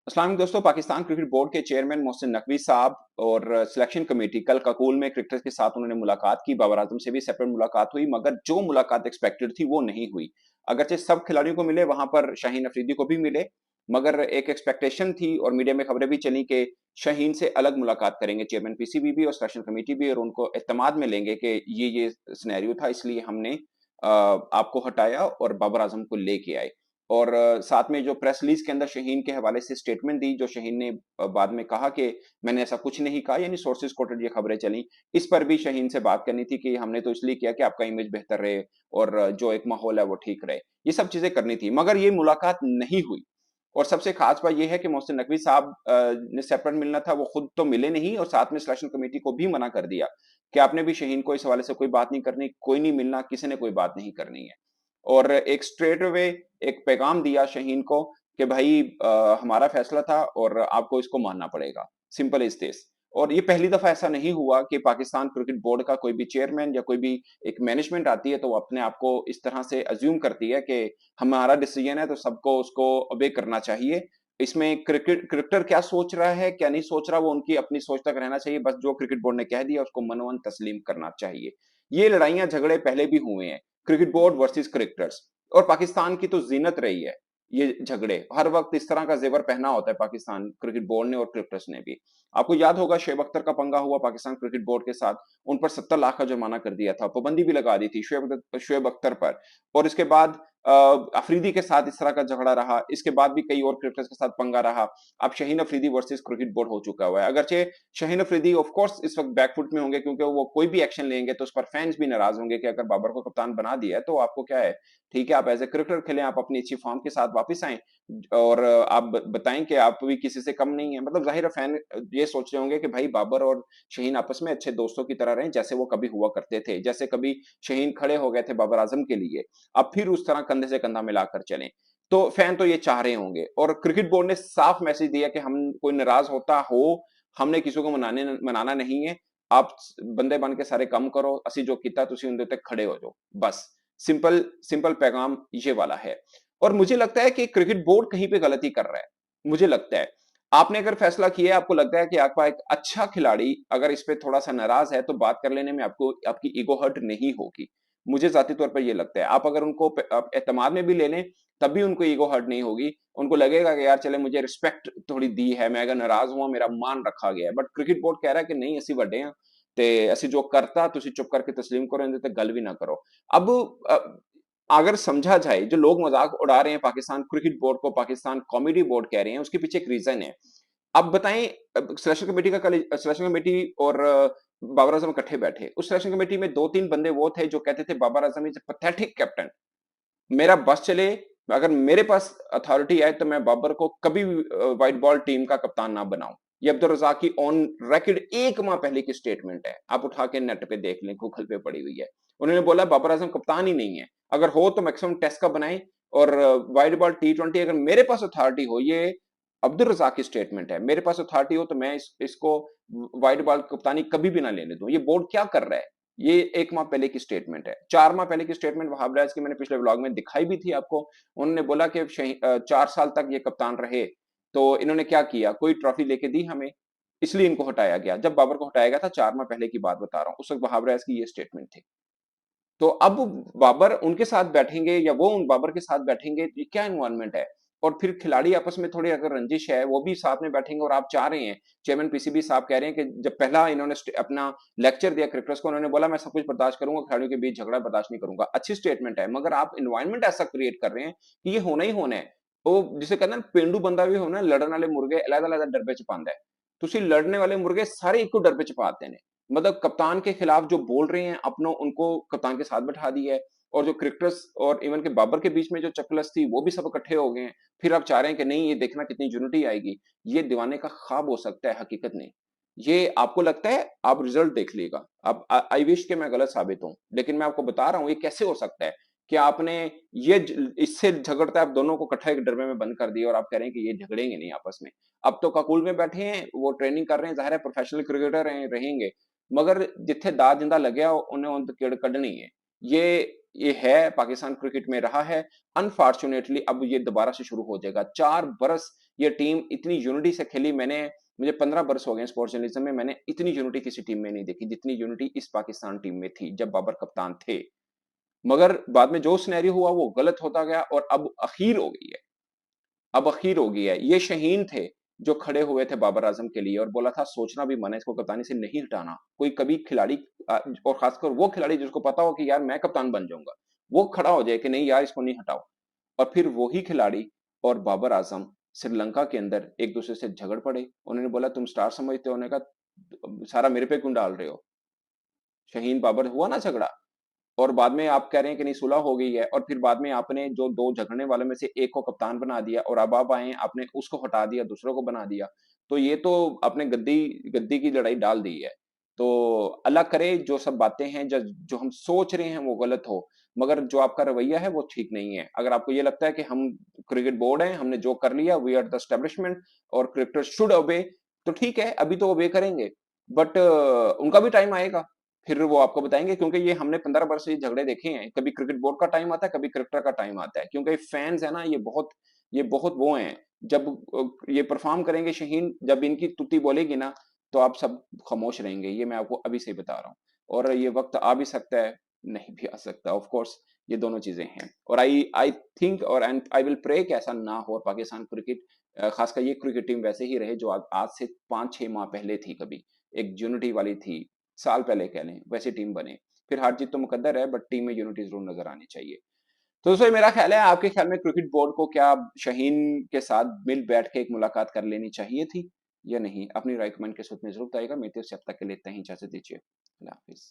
अस्सलाम वालेकुम दोस्तों। पाकिस्तान क्रिकेट बोर्ड के चेयरमैन मोहसिन नकवी साहब और सिलेक्शन कमेटी कल ककूल में क्रिकेटर्स के साथ उन्होंने मुलाकात की। बाबर आजम से भी सेपरेट मुलाकात हुई, मगर जो मुलाकात एक्सपेक्टेड थी वो नहीं हुई। अगरचे सब खिलाड़ियों को मिले, वहां पर शाहीन अफरीदी को भी मिले, मगर एक एक्सपेक्टेशन थी और मीडिया में खबरें भी चली कि शाहीन से अलग मुलाकात करेंगे चेयरमैन पीसीबी भी और सिलेक्शन कमेटी भी, और उनको एतमाद में लेंगे कि ये सिनेरियो था, इसलिए हमने आपको हटाया और बाबर आजम को लेके आए। और साथ में जो प्रेस रिलीज के अंदर शाहीन के हवाले से स्टेटमेंट दी, जो शाहीन ने बाद में कहा कि मैंने ऐसा कुछ नहीं कहा, यानी सोर्सेज कोटेड ये खबरें चली। इस पर भी शाहीन से बात करनी थी कि हमने तो इसलिए किया कि आपका इमेज बेहतर रहे और जो एक माहौल है वो ठीक रहे। ये सब चीजें करनी थी, मगर ये मुलाकात नहीं हुई। और सबसे खास बात यह है कि मोहसिन नकवी साहब ने सेपरेट मिलना था, वो खुद तो मिले नहीं और साथ में सिलेक्शन कमेटी को भी मना कर दिया कि आपने भी शाहीन को इस हवाले से कोई बात नहीं करनी, कोई नहीं मिलना, किसी ने कोई बात नहीं करनी है। और एक स्ट्रेट वे एक पैगाम दिया शाहीन को कि भाई हमारा फैसला था और आपको इसको मानना पड़ेगा, सिंपल इज दिस। और ये पहली दफा ऐसा नहीं हुआ कि पाकिस्तान क्रिकेट बोर्ड का कोई भी चेयरमैन या कोई भी एक मैनेजमेंट आती है तो वो अपने आप को इस तरह से अज्यूम करती है कि हमारा डिसीजन है तो सबको उसको ओबे करना चाहिए। इसमें क्रिकेटर क्या सोच रहा है क्या नहीं सोच रहा, वो उनकी अपनी सोच तक रहना चाहिए, बस जो क्रिकेट बोर्ड ने कह दिया उसको मनोवन तस्लीम करना चाहिए। ये लड़ाइयां झगड़े पहले भी हुए हैं, क्रिकेट बोर्ड वर्सेस क्रिकेटर्स, और पाकिस्तान की तो जीनत रही है ये झगड़े। हर वक्त इस तरह का जेवर पहना होता है पाकिस्तान क्रिकेट बोर्ड ने और क्रिकेटर्स ने भी। आपको याद होगा शेब अख्तर का पंगा हुआ पाकिस्तान क्रिकेट बोर्ड के साथ, उन पर 70 लाख का जुर्माना कर दिया था, पाबंदी भी लगा दी थी शुएब अख्तर पर। और इसके बाद अफरीदी के साथ इस तरह का झगड़ा रहा, इसके बाद भी कई और क्रिकेटर्स के साथ पंगा रहा। अब Shaheen Afridi versus cricket board हो चुका हुआ है। अगरचे शाहीन अफरीदी ऑफ कोर्स इस वक्त बैकफुट में होंगे, क्योंकि वो कोई भी एक्शन लेंगे तो उस पर फैंस भी नाराज होंगे कि अगर बाबर को कप्तान बना दिया है तो आपको क्या है, ठीक है आप एज ए क्रिकेटर खेलें, आप अपनी अच्छी फॉर्म के साथ वापस आए और आप बताएं कि आप भी किसी से कम नहीं है। मतलब जाहिर है फैन ये सोच रहे होंगे कि भाई बाबर और शाहीन आपस में अच्छे दोस्तों की तरह रहे, जैसे वो कभी हुआ करते थे, जैसे कभी शाहीन खड़े हो गए थे बाबर आजम के लिए, अब फिर उस तरह कंधे से कंधा मिलाकर चलें। तो फैन तो ये चाह रहे होंगे, और क्रिकेट बोर्ड ने साफ मैसेज दिया कि हम कोई नाराज होता हो, हमने किसी को मनाना नहीं है, आप बंदे बन के सारे काम करो, असि जो किया तुसी उनके उत्ते खड़े हो जाओ, बस सिंपल सिंपल पैगाम ये वाला है। और मुझे लगता है कि क्रिकेट बोर्ड कहीं पे गलती कर रहा है। मुझे लगता है आपने अगर फैसला किया है, आपको लगता है कि आपका एक अच्छा खिलाड़ी अगर इस पे थोड़ा सा नाराज है तो बात कर लेने में आपको आपकी ईगो हर्ट नहीं होगी। मुझे जाती तौर पर ये लगता है आप अगर उनको एतमाद में भी ले लें तब भी उनको ईगो हर्ट नहीं होगी। उनको लगेगा कि यार चले मुझे रिस्पेक्ट थोड़ी दी है, मैं अगर नाराज हुआ मेरा मान रखा गया है। बट क्रिकेट बोर्ड कह रहा है कि नहीं असि वड्डे हैं ते असि जो करता तुसी चुप करके तस्लीम करो, इहदे ते गल भी ना करो। अब अगर समझा जाए, जो लोग मजाक उड़ा रहे हैं पाकिस्तान क्रिकेट बोर्ड को पाकिस्तान कॉमेडी बोर्ड कह रहे हैं, उसके पीछे एक रीजन है। अब बताएं, सिलेक्शन कमेटी का कल सिलेक्शन कमेटी और बाबर आजम इकट्ठे बैठे, उस सिलेक्शन कमेटी में दो तीन बंदे वो थे जो कहते थे Babar Azam is pathetic captain, मेरा बस चले, अगर मेरे पास अथॉरिटी आए तो मैं बाबर को कभी व्हाइट बॉल टीम का कप्तान ना बनाऊं। ये अब्दुल रजाक की ऑन रिकॉर्ड एक माह पहले की स्टेटमेंट है, आप उठा के नेट पे देख लें, गूगल पे पड़ी हुई है। उन्होंने बोला बाबर आजम कप्तान ही नहीं है, अगर हो तो मैक्सिमम टेस्ट का बनाए और व्हाइट बॉल T20 अगर मेरे पास अथॉरिटी हो, ये अब्दुल रजाक की स्टेटमेंट है, मेरे पास अथॉरिटी हो तो मैं इसको व्हाइट बॉल कप्तानी कभी भी ना लेने दूं। ये बोर्ड क्या कर रहा है, ये एक माह पहले की स्टेटमेंट है। 4 माह पहले की स्टेटमेंट वहाब रियाज की मैंने पिछले व्लॉग में दिखाई भी थी आपको। उन्होंने बोला कि 4 साल तक ये कप्तान रहे तो इन्होंने क्या किया, कोई ट्रॉफी लेके दी हमें, इसलिए इनको हटाया गया। जब बाबर को हटाया गया था 4 माह पहले की बात बता रहा हूं, उस वक्त वहाब रियाज की ये स्टेटमेंट थी। तो अब बाबर उनके साथ बैठेंगे या वो उन बाबर के साथ बैठेंगे, ये क्या इन्वायरमेंट है। और फिर खिलाड़ी आपस में थोड़ी अगर रंजिश है वो भी साथ में बैठेंगे, और आप चाह रहे हैं, चेयरमैन पीसीबी साहब कह रहे हैं कि जब पहला इन्होंने अपना लेक्चर दिया क्रिकेटर्स को, उन्होंने बोला मैं सब कुछ बर्दाश्त करूंगा, खिलाड़ियों के बीच झगड़ा बर्दाश्त नहीं करूंगा। अच्छी स्टेटमेंट है, मगर आप इन्वायरमेंट ऐसा क्रिएट कर रहे हैं कि ये होना ही होना है। तो जिसे कहते हैं पेंडू बंदा भी होना, लड़न वाले मुर्गे अलग अलग डरबे च पांदा है। तुसी लड़ने वाले मुर्गे सारे इको डरबे च पाते हैं। मतलब कप्तान के खिलाफ जो बोल रहे हैं अपनों, उनको कप्तान के साथ बैठा दिया है। और जो क्रिकेटर्स और इवन के बाबर के बीच में जो चकलस थी वो भी सब इकट्ठे हो गए हैं। फिर आप चाह रहे हैं कि नहीं ये देखना कितनी यूनिटी आएगी। ये दीवाने का ख्वाब हो सकता है, हकीकत नहीं। ये आपको लगता है, आप रिजल्ट देख लीजिएगा। अब आई विश के मैं गलत साबित हूं, लेकिन मैं आपको बता रहा हूं ये कैसे हो सकता है कि आपने ये इससे झगड़ता है, आप दोनों को इकट्ठा एक डरबे में बंद कर दिया और आप कह रहे हैं कि ये झगड़ेंगे नहीं आपस में। अब तो काकुल में बैठे हैं, वो ट्रेनिंग कर रहे हैं, जाहिर है प्रोफेशनल क्रिकेटर रहेंगे, मगर जिथे दाद जिंदा लगे उन्हें उन केड़ कढ़नी है। ये है पाकिस्तान क्रिकेट में रहा है। अनफॉर्चुनेटली अब ये दोबारा से शुरू हो जाएगा। 4 बरस ये टीम इतनी यूनिटी से खेली, मुझे 15 वर्ष हो गए स्पोर्ट्स जर्नलिज्म में, मैंने इतनी यूनिटी किसी टीम में नहीं देखी जितनी यूनिटी इस पाकिस्तान टीम में थी जब बाबर कप्तान थे। मगर बाद में जो सिनेरियो हुआ वो गलत होता गया और अब अखीर हो गई है, अब अखीर हो गई है। ये शहीन थे जो खड़े हुए थे बाबर आजम के लिए और बोला था सोचना भी मन है इसको कप्तानी से नहीं हटाना। कोई कभी खिलाड़ी और खासकर वो खिलाड़ी जिसको पता हो कि यार मैं कप्तान बन जाऊंगा, वो खड़ा हो जाए कि नहीं यार इसको नहीं हटाओ। और फिर वही खिलाड़ी और बाबर आजम श्रीलंका के अंदर एक दूसरे से झगड़ पड़े। उन्होंने बोला तुम स्टार समझते हो, उन्होंने कहा सारा मेरे पे क्यों डाल रहे हो। शहीन बाबर हुआ ना झगड़ा, और बाद में आप कह रहे हैं कि नहीं सुलह हो गई है, और फिर बाद में आपने जो दो झगड़ने वालों में से एक को कप्तान बना दिया और अब आप आए आपने उसको हटा दिया दूसरों को बना दिया। तो ये तो आपने गद्दी गद्दी की लड़ाई डाल दी है। तो अल्लाह करे जो सब बातें हैं जो जो हम सोच रहे हैं वो गलत हो, मगर जो आपका रवैया है वो ठीक नहीं है। अगर आपको ये लगता है कि हम क्रिकेट बोर्ड हैं, हमने जो कर लिया, वी आर द एस्टेब्लिशमेंट और क्रिकेटर शुड ओबे, तो ठीक है अभी तो ओबे करेंगे, बट उनका भी टाइम आएगा, फिर वो आपको बताएंगे। क्योंकि ये हमने 15 वर्ष से झगड़े देखे हैं, कभी क्रिकेट बोर्ड का टाइम आता है कभी क्रिकेटर का टाइम आता है, क्योंकि फैंस है ना ये बहुत वो हैं। जब ये परफॉर्म करेंगे शहीन, जब इनकी तुत्ती बोलेगी ना तो आप सब खामोश रहेंगे, ये मैं आपको अभी से बता रहा हूँ। और ये वक्त आ भी सकता है, नहीं भी आ सकता, ऑफ कोर्स ये दोनों चीजें हैं। और आई आई थिंक और एंड आई विल प्रे कि ऐसा ना हो और पाकिस्तान क्रिकेट, खासकर ये क्रिकेट टीम वैसे ही रहे जो आज से 5-6 माह पहले थी, कभी एक यूनिटी वाली थी, साल पहले कह लें, वैसी टीम बने। फिर हार जीत तो मुकद्दर है, बट टीम में यूनिटी जरूर नजर आनी चाहिए। तो दोस्तों मेरा ख्याल है, आपके ख्याल में क्रिकेट बोर्ड को क्या शहीन के साथ मिल बैठ के एक मुलाकात कर लेनी चाहिए थी या नहीं? अपनी राय कमेंट के सूत्र में जरूर बताइएगा। मेरे से अब तक के लिए इतना ही, इजाजत दीजिए, अल्लाह हाफिज।